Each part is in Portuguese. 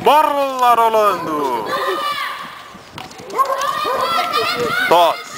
Bola rolando. Tots.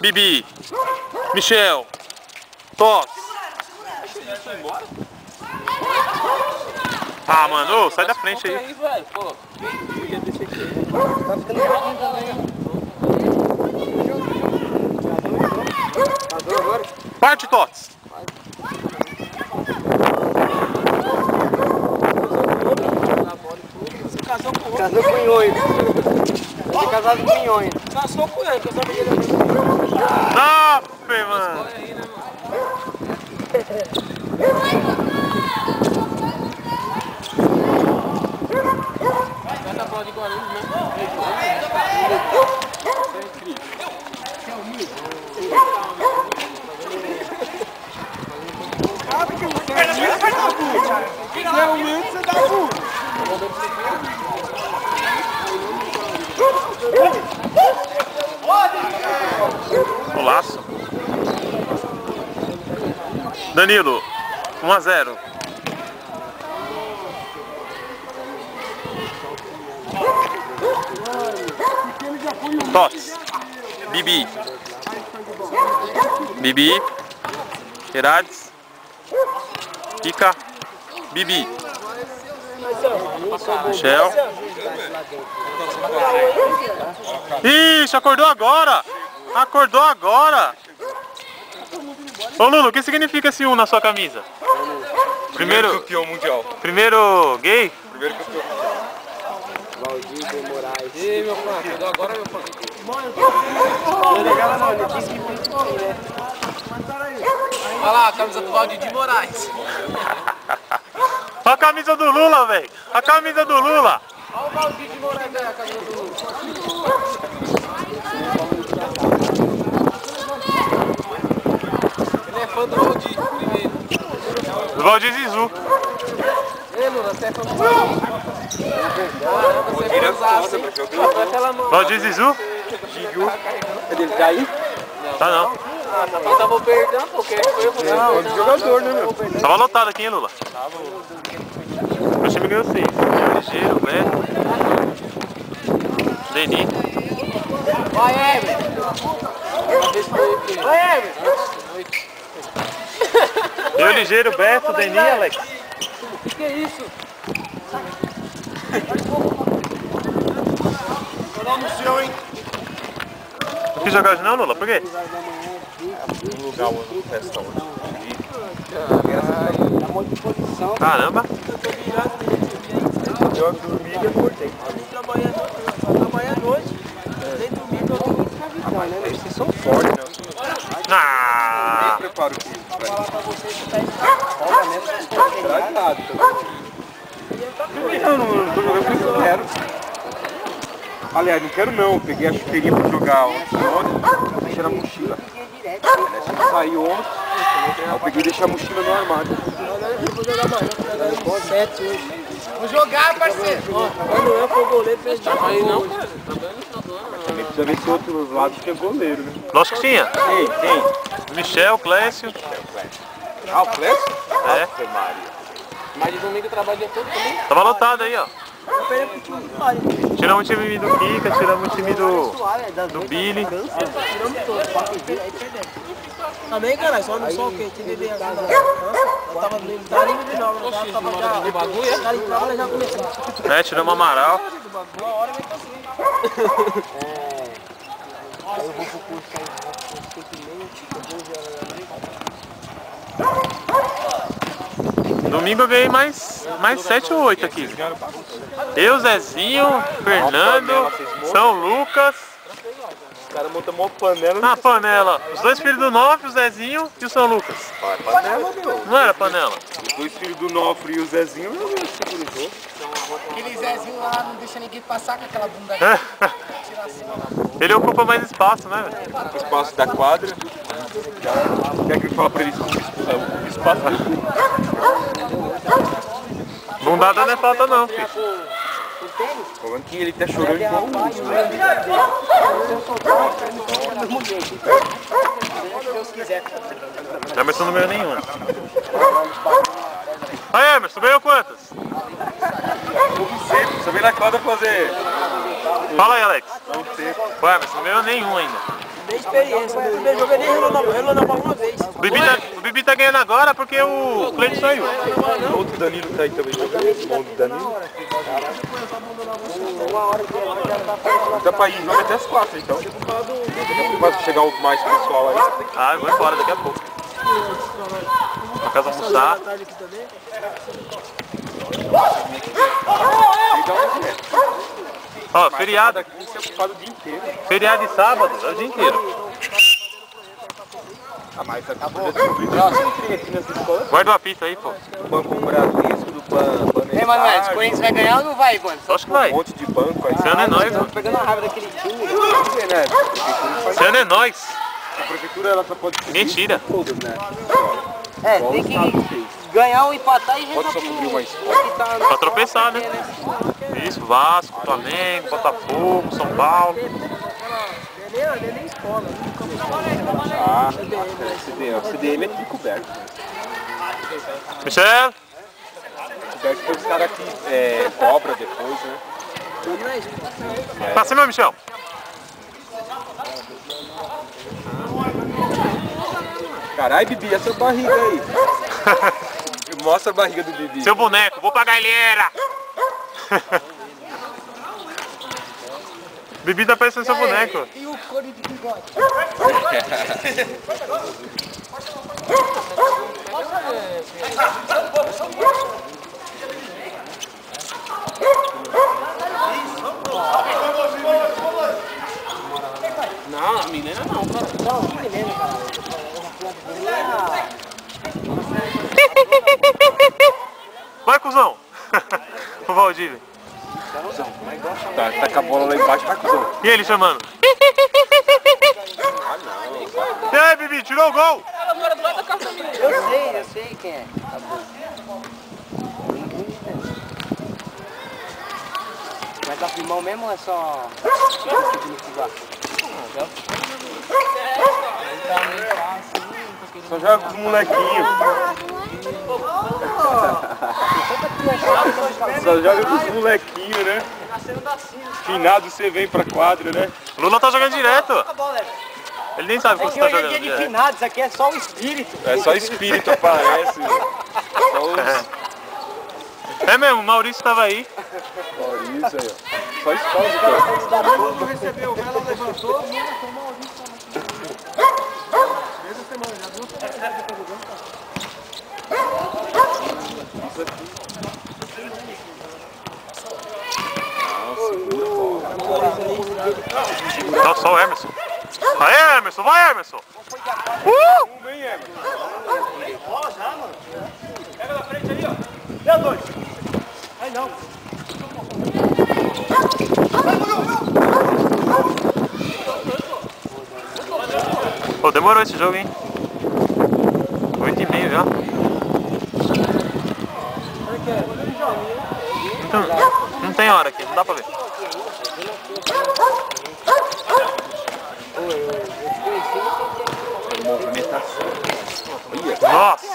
Bibi. Michel. Tots. Ah, mano, ô, sai da frente aí. Parte, Tots. Casou com Nhonho. Ele é casado com Nhonho. Casou com ele, casou com ele. Ah, mano. Essa bola de Guarulhos, né? É humilde, você dá burro. O laço. Danilo, 1-0. Tots. Bibi. Bibi. Gerardes. Kika. Bibi. Michel. Ixi, acordou agora! Acordou agora! Ô Lulu, o que significa esse 1 na sua camisa? Primeiro campeão mundial. Primeiro gay? Primeiro campeão mundial. Valdir de Moraes. Ei, meu fã, acordou agora, meu fã? Olha lá, a camisa do Valdir de Moraes. Olha a camisa do Lula, velho! A camisa do Lula! Olha o Valdir de Moraes aí, a camisa do Lula. Ele é fã do Valdir, primeiro. Do Valdir Zizu. Ei, Lula, você é fã do Valdir? Você é fãzaço, hein? Valdir Zizu? Ele tá aí? Tá não. Ah, tava perdendo, porque foi Não, de jogador, né, meu? Tava lotado aqui, hein, Lula? O time ganhou 6. Ligeiro, Beto. Deni. Vai, Emer! Vai, Emer! Eu, Ligeiro, Beto, Deni, Alex. O que é isso? Não no céu, hein? Não quis jogar hoje não, Lula? Por quê? Um lugar, um restaurante. Caramba. Eu dormi e acordei. Trabalhei à noite, nem dormi, eu Vocês são fortes, né? Ah, Eu preparo aqui. Eu não tô jogando porque eu quero. Aliás, não quero não. Eu peguei a chuteirinha pra jogar ontem, deixei na mochila. Saí ontem, eu peguei e deixei a mochila no armário. Vou jogar, parceiro! Quando eu for goleiro, fez trabalho não, cara. Precisa ver se outro lado tinha goleiro, né? lógico que tinha. Quem? Michel, Clécio. Ah, o Clécio? É. Ave Maria. Mas de domingo eu trabalhei todo também. Tava lotado aí, ó. Tiramos o time do Kika, tiramos o time do Billy. Tiramos todos, também, cara, só no sol que tinha bebê agora. Eu tava livre de novo, eu tava já. O bagulho, é? Cara, entrava já começando. É, tiramos o Amaral. Uma hora vem pra cima. Eu vou pro curso aí, 5h30, Domingo eu ganhei mais 7 ou 8 aqui. Eu, Zezinho, Fernando, São Lucas. Os caras montam uma panela. Na panela, os dois filhos do Nofre, o Zezinho e o São Lucas. Ah, panela, meu. Não era panela? Os dois filhos do Nofre e o Zezinho, eu não segurizou. aquele Zezinho lá não deixa ninguém passar com aquela bunda aí. Ele ocupa mais espaço, né, velho? O espaço da quadra. Quer que eu fale pra eles? O espaço. Bundada não é falta não, filho. Falando que ele tá chorando igual um urso, né? Emerson não ganhou nenhuma. Aí, Emerson, ganhou quantas? Sempre, só vem na quadra fazer. Fala aí, Alex. Não sei. Ué, mas não ganhou nenhum ainda. Tem experiência, meu primeiro jogo nem relou na bola uma vez. O Bibi tá ganhando agora porque o Cleiton saiu. Outro Danilo tá aí também jogando. Bom do Danilo. Dá pra ir, joga até as 4 então. Vai chegar mais pessoal aí. Ah, eu vou embora daqui a pouco. Pra casa almoçar. Ó, feriado. Aqui você é ocupado o dia inteiro. Feriado de sábado, é o dia inteiro. Ah, mas acabou. Aqui nessa escola. Guarda uma pista aí, pô. Do Banco Bradesco, do Banco. Ei, Manoel, o Corinthians vai ganhar ou não vai, mano? Acho que vai. Um monte de banco aí. Esse ano é nóis, Tô mano. pegando a raiva daquele time. Né? Esse ano é nóis. A prefeitura ela só pode Ninguém tira. todas, né? É, tem que ganhar ou empatar e Pode só resolver. cobrir uma escola. Pra tropeçar, né? Isso, Vasco, Flamengo, Botafogo, São Paulo. Nem escola. Ah, CDM é tudo coberto. Michel, Coberto que os caras que cobra depois, né? pra cima, Michel. Caralho, Bibi, essa barriga aí. Mostra a barriga do Bibi. Seu boneco, vou pra galera. Bibi tá parecendo seu boneco. E o cor de bigode? Não, a Milena não, cara. Não, que menino, cara. Vai, cuzão. O Valdívia. Tá com a bola lá embaixo, vai, cuzão. E ele chamando. E aí, Bibi, tirou o gol? Eu sei quem é. Mas tá filmão mesmo ou é só... Só joga com os molequinhos. Só joga com os molequinhos, né? Finado você vem pra quadra, né? O Lula tá jogando direto. Ele nem sabe quando você tá Hoje é jogando dia de direto. finados, isso aqui é só o espírito. É só espírito aparece. Só os É mesmo, o Maurício tava aí. Maurício aí, ó. Só espírito, cara. Quando recebeu, o Vela levantou. Tá só o Emerson. Vai, Emerson, vai, Emerson. Vem, Emerson. Pega na frente ali, ó. Deu dois. Aí não. Pô, demorou esse jogo, hein? 8h30 já. Não tem hora aqui, não dá pra ver. Nossa!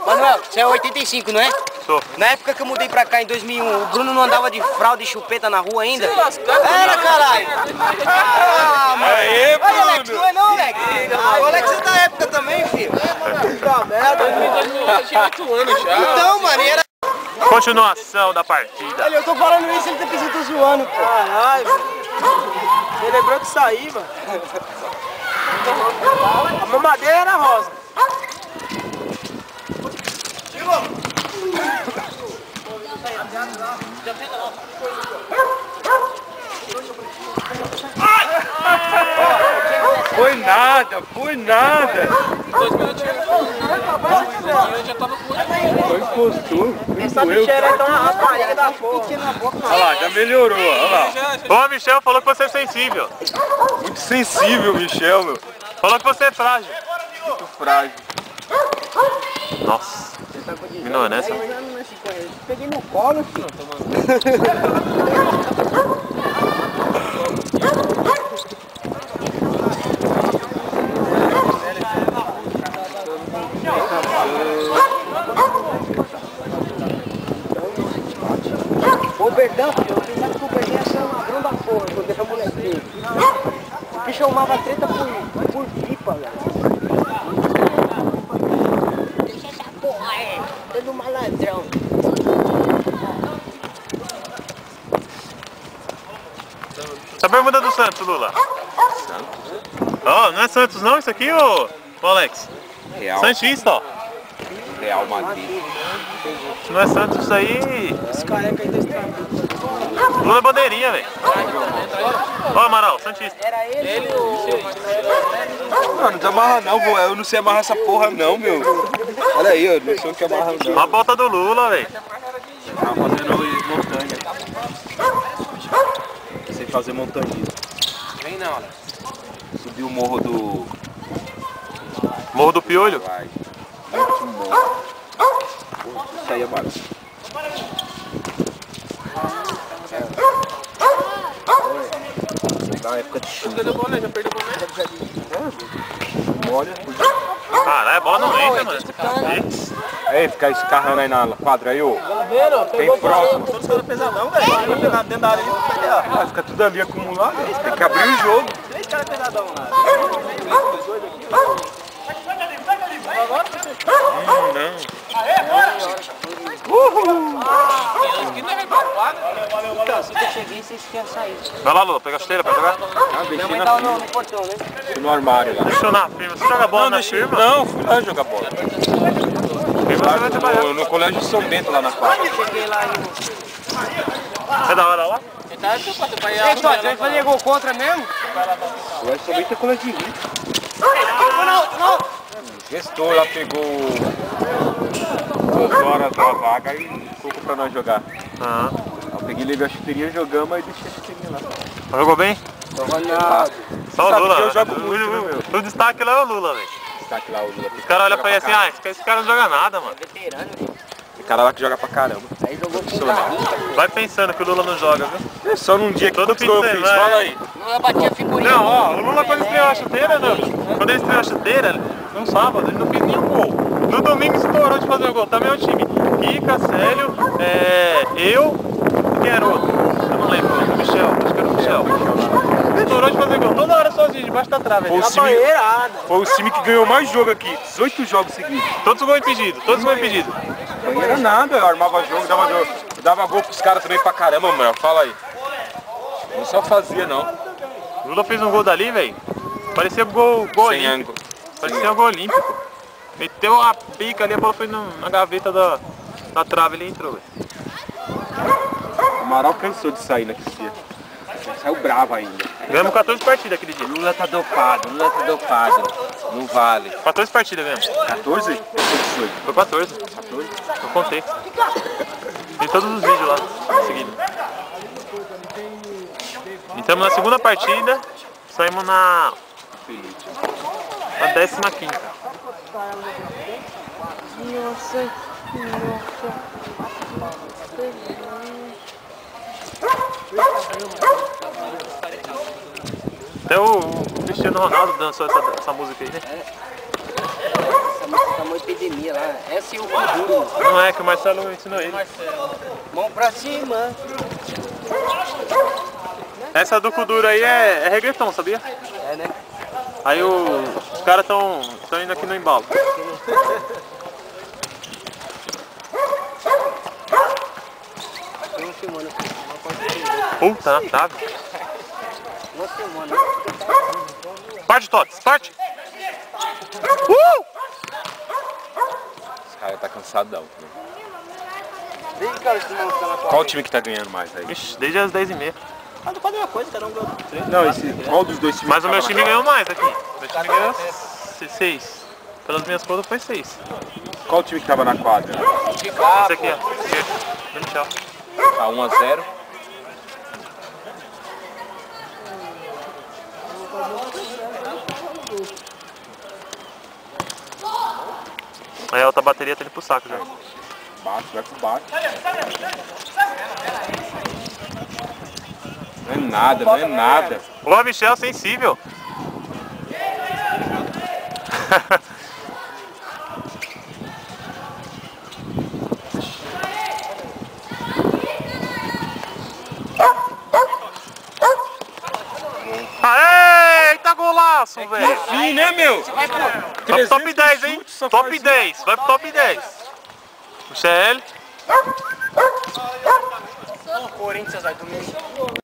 Manuel, você é 85, não é? Sou. Na época que eu mudei pra cá em 2001, o Bruno não andava de fralda e chupeta na rua ainda? Era, caralho! Ah, mano! Aê, Aí, Alex, Bruno! não é não, Alex? O Alex é da época também, filho. Puta merda. Eu tinha 8 anos já. Então, mano, era... Continuação da partida. Olha, eu tô falando isso, ele tá pensando que eu tô zoando, pô. Caralho, velho. Você lembrou que saí, mano. A mamadeira era rosa. Foi nada, foi nada. Foi impostor. Essa xereca é uma rapariga da porra. Olha lá, já melhorou, olha lá. Ô, Michel falou que você é sensível. Muito sensível, Michel, meu. Falou que você é frágil. Muito frágil. Nossa. Não é nessa? Peguei no colo, filho. O Berdão, filho, eu pensava que o Berdão ia ser um ladrão da porra, quando deixa o molequinho. Que chamava a treta por pipa, velho. Deixa essa porra aí, todo malandrão. Essa bermuda do Santos, Lula. Ó, não é Santos não isso aqui, ô Alex? Real. Santista, ó. Real Madrid. Se não é Santos isso aí... Esse careca aí desse tamanho. Lula é bandeirinha, velho. Ó, Amaral, Santista. Era ele ou... Mano, não desamarra não, vô. Eu não sei amarrar essa porra não, meu. Olha aí, eu não sei o que amarra não. Uma bota do Lula, velho. Tá fazendo montanha. Sei fazer montanhismo. Vem não, Alex. Subir o morro do... Morro do Piolho. Vai. Último morro. Isso aí é barato. Na época de chuva. Cadê o boné? Já perdeu o boné? Olha. Caralho, a bola não entra, mano. Aí, ficar escarrando aí na quadra aí, ô. Tá vendo? Tem próximo. Todos os caras pesadão, velho. Vai pegar dentro da área ali, vai pegar. Ah, fica tudo ali acumulado. Tem que abrir o jogo. 3 caras pesadão lá. Não. Assim que eu cheguei, vocês querem sair. Vai lá, Lula, pega a chuteira pra jogar. Ah, Minha deixei mãe na tava firma. no portão, né? No armário lá. Deixa eu na firma. Você joga bola na firma? Não, fui lá jogar bola. Firma você vai trabalhar. No colégio de São Bento lá na quadra. Cheguei lá e... Você é da hora lá? Ei, Jorge, a gente fazer gol contra mesmo? O colégio de São Bento é colégio de rico. Não. O gestor lá pegou 2 horas da vaga e colocou pra nós jogar. Ah. Eu peguei, levei a chuteirinha, jogamos e deixei a chuteirinha lá. Jogou bem? Só o Sabe Lula. que eu jogo muito, né, meu? O destaque lá é o Lula, velho. Destaque lá, o Lula. Os caras olham pra ele assim, ah, esse cara não joga nada, mano. Veterano. Tem cara lá que joga pra caramba. Aí jogou com Profissional. Vai pensando que o Lula não joga, viu? É só num dia que Todo fim de eu fiz, semana. fala aí. Não batia figurinha. Não, ó, o Lula quando estreou a chuteira, não. Quando ele estreou a chuteira, no sábado, ele não fez nenhum gol. No domingo estourou de fazer o gol. Também é o time. Kika, Célio, eu, quem era o outro? Eu não lembro, o Michel, acho que era o Michel. Estourou de fazer gol. Toda hora sozinho, debaixo da trave. Foi o time- Foi o time que ganhou mais jogo aqui, 18 jogos seguidos. Todos os gols impedidos, todos os gols impedidos. Não era nada, eu armava jogo, dava gol pros caras também pra caramba, mano. Fala aí. Não só fazia, não. O Lula fez um gol dali, velho. Parecia gol Sem olímpico. ângulo. Parecia um gol olímpico. Meteu a pica ali, a bola foi na gaveta da trave e ele entrou, velho. O Amaral cansou de sair naquele dia. Saiu bravo ainda. Ganhamos 14 partidas aquele dia. Lula tá dopado. Não vale. 14 partidas ganhamos. 14? Ou 18? Foi 14. Eu contei. Tem todos os vídeos lá, seguindo. Entramos na segunda partida, saímos na 15ª. Até o Cristiano Ronaldo dançou essa música aí, né? Essa música tá uma epidemia lá. Essa e o Kuduro. Não é que o Marcelo ensinou ele. Mão pra cima. Essa do Kuduro aí é reggaeton, sabia? É, né? Aí os caras estão indo aqui no embalo. Uma semana. Puta, na trave. Uma semana. Parte, Tots, parte! Esse cara tá cansadão. Desde que esse maluco tá na tua Qual o time que tá ganhando mais aí? Ixi, desde as 10h30. Mas não faz a mesma coisa, cada um ganhou 3. Não, qual dos dois times? Mas o meu que time tava ganhou mais aqui. Meu time ganhou 6. Pelas minhas contas foi 6. na... Qual o time que tava na quadra? Esse aqui, ó. Esse aqui. Deu tchau. Tá 1-0. Aí a outra bateria tá indo pro saco já. Bate, vai pro bate. Não é nada, não é nada. Ô, Michel, sensível. braço, velho. Sim, né, meu? Vai pro top 10, hein? Top 10. Vai pro top 10. Michele. Corinthians vai domingo.